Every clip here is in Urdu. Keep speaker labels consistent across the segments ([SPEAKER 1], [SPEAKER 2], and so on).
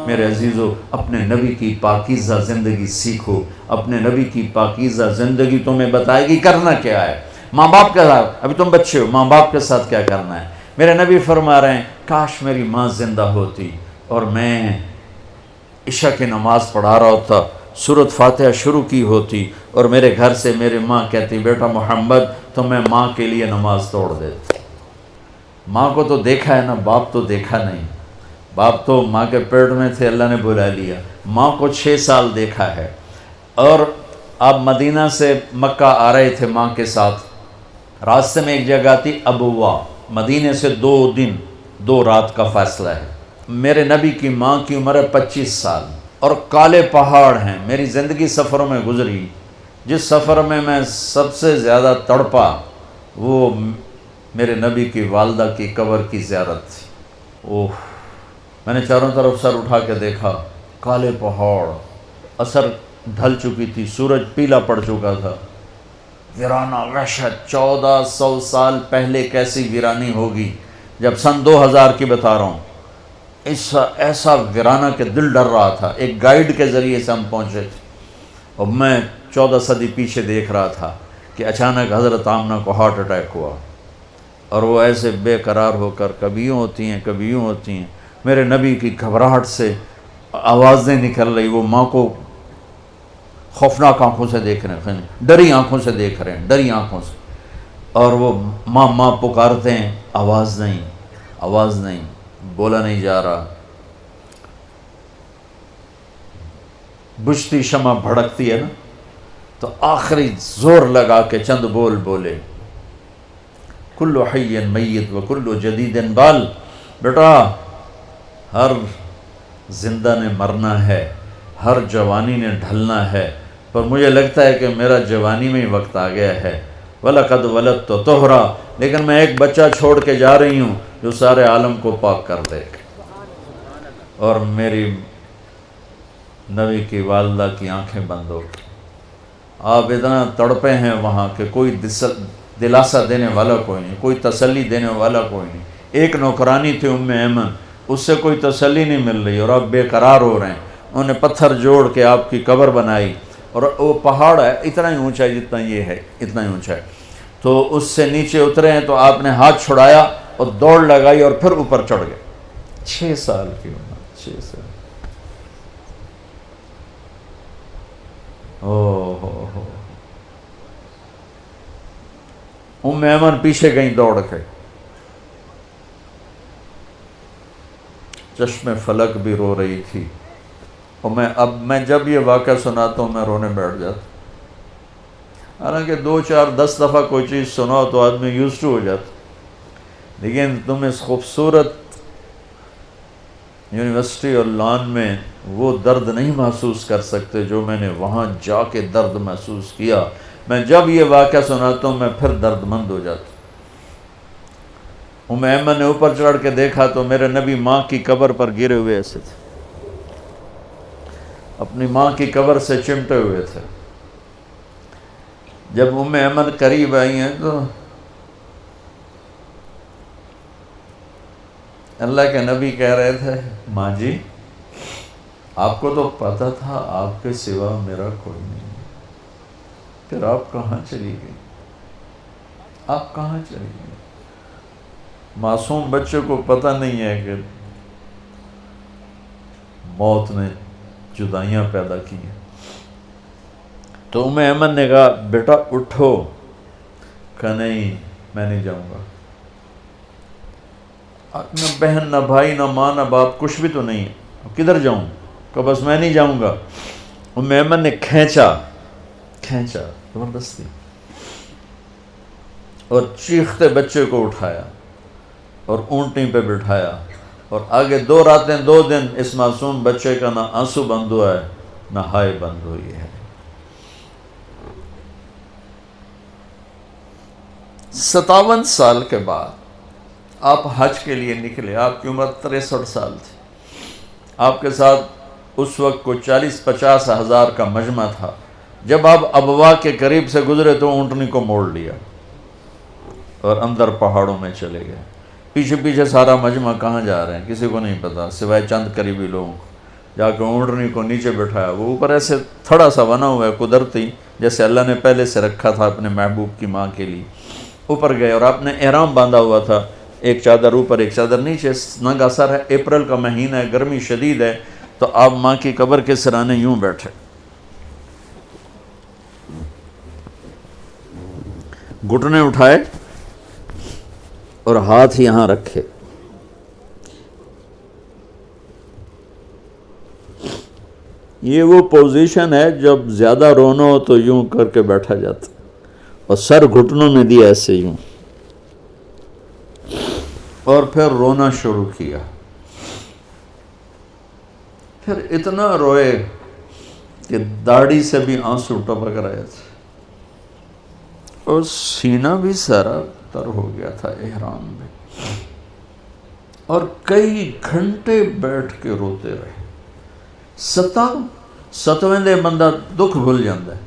[SPEAKER 1] میرے عزیزو، اپنے نبی کی پاکیزہ زندگی سیکھو. اپنے نبی کی پاکیزہ زندگی تمہیں بتائے گی کرنا کیا ہے. ماں باپ کے ساتھ، ابھی تم بچے ہو، ماں باپ کے ساتھ کیا کرنا ہے. میرے نبی فرما رہے ہیں کاش میری ماں زندہ ہوتی اور میں عشاء کی نماز پڑھا رہا ہوتا، سورۃ فاتحہ شروع کی ہوتی اور میرے گھر سے میری ماں کہتی بیٹا محمد، تو میں ماں کے لیے نماز توڑ دیتا. ماں کو تو دیکھا ہے نا، باپ تو دیکھا نہیں. باپ تو ماں کے پیٹ میں تھے، اللہ نے بلا لیا. ماں کو 6 سال دیکھا ہے. اور آپ مدینہ سے مکہ آ رہے تھے ماں کے ساتھ. راستے میں ایک جگہ تھی ابوا، مدینے سے 2 دن 2 رات کا فاصلہ ہے. میرے نبی کی ماں کی عمر ہے 25 سال اور کالے پہاڑ ہیں. میری زندگی سفروں میں گزری، جس سفر میں میں سب سے زیادہ تڑپا وہ میرے نبی کی والدہ کی قبر کی زیارت تھی. اوہ، میں نے چاروں طرف سر اٹھا کے دیکھا، کالے پہاڑ، عصر ڈھل چکی تھی، سورج پیلا پڑ چکا تھا. ویرانہ وحشت. 1400 سال پہلے کیسی ویرانی ہوگی، جب سن 2000 کی بتا رہا ہوں. ایسا ویرانہ کہ دل ڈر رہا تھا. ایک گائیڈ کے ذریعے سے ہم پہنچے تھے اور میں 14 صدی پیچھے دیکھ رہا تھا کہ اچانک حضرت آمنہ کو ہارٹ اٹیک ہوا اور وہ ایسے بے قرار ہو کر کبھی یوں ہوتی ہیں کبھی یوں ہوتی ہیں. میرے نبی کی گھبراہٹ سے آوازیں نکل رہی. وہ ماں کو خوفناک آنکھوں سے دیکھ رہے ہیں، ڈری آنکھوں سے دیکھ رہے ہیں، ڈری آنکھوں سے. اور وہ ماں ماں پکارتے ہیں، آواز نہیں، آواز نہیں، بولا نہیں جا رہا. بجھتی شمع بھڑکتی ہے نا، تو آخری زور لگا کے چند بول بولے، کل حی میت و کل جدید بال. بیٹا، ہر زندہ نے مرنا ہے، ہر جوانی نے ڈھلنا ہے، پر مجھے لگتا ہے کہ میرا جوانی میں ہی وقت آ گیا ہے. وَلَقَدْ وَلَدْتُ طُہْرًا، لیکن میں ایک بچہ چھوڑ کے جا رہی ہوں جو سارے عالم کو پاک کر دے. اور میری نبی کی والدہ کی آنکھیں بند ہو گئی. آپ اتنا تڑپے ہیں وہاں کہ کوئی دلاسا دینے والا کوئی نہیں، کوئی تسلی دینے والا کوئی نہیں. ایک نوکرانی تھی ام ایمن، اس سے کوئی تسلی نہیں مل رہی اور آپ بے قرار ہو رہے ہیں. انہوں نے پتھر جوڑ کے آپ کی قبر بنائی اور وہ پہاڑ ہے اتنا ہی اونچا ہے جتنا یہ ہے، اتنا ہی اونچا ہے. تو اس سے نیچے اترے ہیں تو آپ نے ہاتھ چھڑایا اور دوڑ لگائی اور پھر اوپر چڑھ گئے. 6 سال کی عمر، 6 سال. ہو ام ایمن پیچھے گئیں دوڑ کے. چشم فلک بھی رو رہی تھی. اور میں جب یہ واقعہ سناتا ہوں میں رونے بیٹھ جاتا. حالانکہ 2 4 10 دفعہ کوئی چیز سناؤ تو آدمی یوز ٹو ہو جاتا، لیکن تم اس خوبصورت یونیورسٹی اور لان میں وہ درد نہیں محسوس کر سکتے جو میں نے وہاں جا کے درد محسوس کیا. میں جب یہ واقعہ سناتا ہوں میں پھر درد مند ہو جاتا. ام ایمن نے اوپر چڑھ کے دیکھا تو میرے نبی ماں کی قبر پر گرے ہوئے ایسے تھے، اپنی ماں کی قبر سے چمٹے ہوئے تھے. جب ام ایمن قریب آئی ہیں تو اللہ کے نبی کہہ رہے تھے ماں جی، آپ کو تو پتہ تھا آپ کے سوا میرا کوئی نہیں، پھر آپ کہاں چلی گئی؟ آپ کہاں چلی گئی؟ معصوم بچے کو پتہ نہیں ہے کہ موت نے جدائیاں پیدا کی ہیں. تو ام ایمن نے کہا بیٹا اٹھو. کہا نہیں، میں نہیں جاؤں گا. نہ بہن، نہ بھائی، نہ ماں، نہ باپ، کچھ بھی تو نہیں ہے، کدھر جاؤں؟ کہ بس میں نہیں جاؤں گا. ام ایمن نے کھینچا زبردستی اور چیختے بچے کو اٹھایا اور اونٹنی پہ بٹھایا اور آگے 2 راتیں 2 دن اس معصوم بچے کا نہ آنسو بند ہوا ہے نہ ہائے بند ہوئی ہے. 57 سال کے بعد آپ حج کے لیے نکلے. آپ کی عمر 63 سال تھی. آپ کے ساتھ اس وقت کو 40-50 ہزار کا مجمع تھا. جب آپ ابوا کے قریب سے گزرے تو اونٹنی کو موڑ لیا اور اندر پہاڑوں میں چلے گئے. پیچھے پیچھے سارا مجمع کہاں جا رہے ہیں کسی کو نہیں پتا سوائے چند قریبی لوگوں کو. جا کے اونٹنی کو نیچے بٹھایا, وہ اوپر ایسے تھوڑا سا بنا ہوا ہے قدرتی, جیسے اللہ نے پہلے سے رکھا تھا اپنے محبوب کی ماں کے لیے. اوپر گئے اور آپ نے احرام باندھا ہوا تھا, ایک چادر اوپر ایک چادر نیچے, ننگا سر ہے, اپریل کا مہینہ ہے, گرمی شدید ہے, تو آپ ماں کی قبر کے سرانے یوں بیٹھے, گھٹنے اٹھائے اور ہاتھ یہاں رکھے. یہ وہ پوزیشن ہے جب زیادہ رونا ہو تو یوں کر کے بیٹھا جاتا, اور سر گھٹنوں میں دیا ایسے یوں, اور پھر رونا شروع کیا. پھر اتنا روئے کہ داڑھی سے بھی آنسو ٹپک رہے تھے, اور سینہ بھی سارا تر ہو گیا تھا احرام میں, اور کئی گھنٹے بیٹھ کے روتے رہے. 7ویں دن بندہ دکھ بھول جاتا ہے,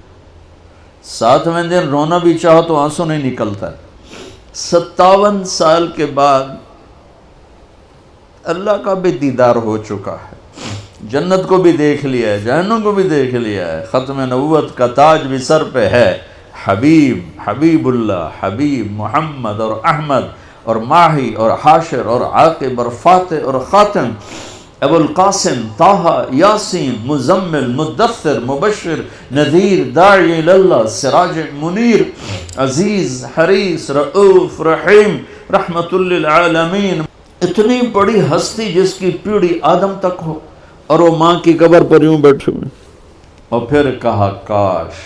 [SPEAKER 1] 7ویں دن رونا بھی چاہو تو آنسو نہیں نکلتا ہے. 57 سال کے بعد اللہ کا بھی دیدار ہو چکا ہے, جنت کو بھی دیکھ لیا ہے, جہنم کو بھی دیکھ لیا ہے, ختم نبوت کا تاج بھی سر پہ ہے. حبیب اللہ, حبیب محمد اور احمد اور ماہی اور حاشر اور عاقب اور فاتح اور خاتم, ابو القاسم, طٰہٰ, یاسین, مزمل, مدثر, مبشر, نذیر, داعی اللہ, سراج منیر, عزیز, حریص, رؤوف, رحیم, رحمت للعالمین. اتنی بڑی ہستی جس کی پیڑھی آدم تک ہو, اور وہ ماں کی قبر پر یوں بیٹھے ہوئے. اور پھر کہا کاش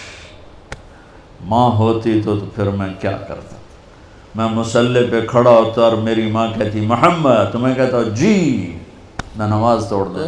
[SPEAKER 1] ماں ہوتی تو پھر میں کیا کرتا. میں مصلی پہ کھڑا ہوتا اور میری ماں کہتی محمد, تو میں کہتا جی, میں نماز توڑ دوں.